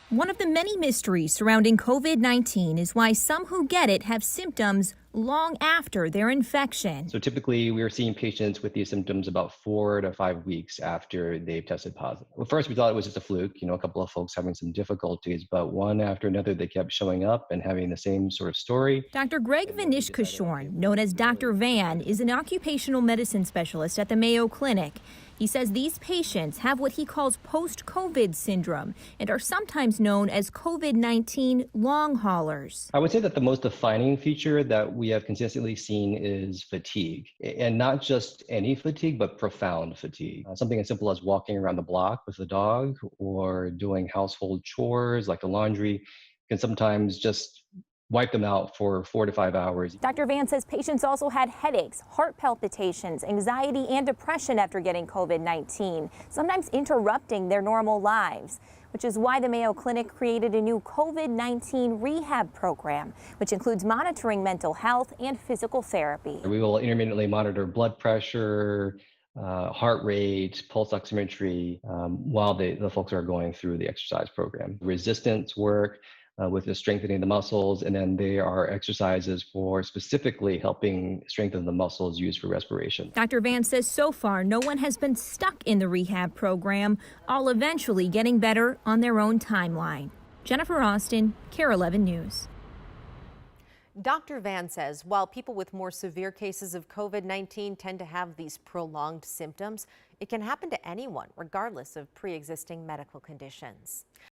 One of the many mysteries surrounding COVID-19 is why some who get it have symptoms long after their infection. So typically, we are seeing patients with these symptoms about 4 to 5 weeks after they've tested positive. Well, first, we thought it was just a fluke, a couple of folks having some difficulties, but one after another, they kept showing up and having the same sort of story. Dr. Greg And then we Vanish decided, okay, Kishorn, well, known we as can really Dr. Van, is an investigate. occupational medicine specialist at the Mayo Clinic. He says these patients have what he calls post-COVID syndrome and are sometimes known as COVID-19 long haulers. I would say that the most defining feature that we have consistently seen is fatigue, and not just any fatigue, but profound fatigue. Something as simple as walking around the block with the dog or doing household chores like the laundry can sometimes just wipe them out for 4 to 5 hours. Dr. Van says patients also had headaches, heart palpitations, anxiety, and depression after getting COVID-19, sometimes interrupting their normal lives, which is why the Mayo Clinic created a new COVID-19 rehab program, which includes monitoring mental health and physical therapy. We will intermittently monitor blood pressure, heart rate, pulse oximetry while the folks are going through the exercise program. Resistance work with the strengthening the muscles, and then there are exercises for specifically helping strengthen the muscles used for respiration. Dr. Van says so far no one has been stuck in the rehab program, all eventually getting better on their own timeline. Jennifer Austin, KARE 11 News. Dr. Van says while people with more severe cases of COVID-19 tend to have these prolonged symptoms, it can happen to anyone, regardless of pre-existing medical conditions.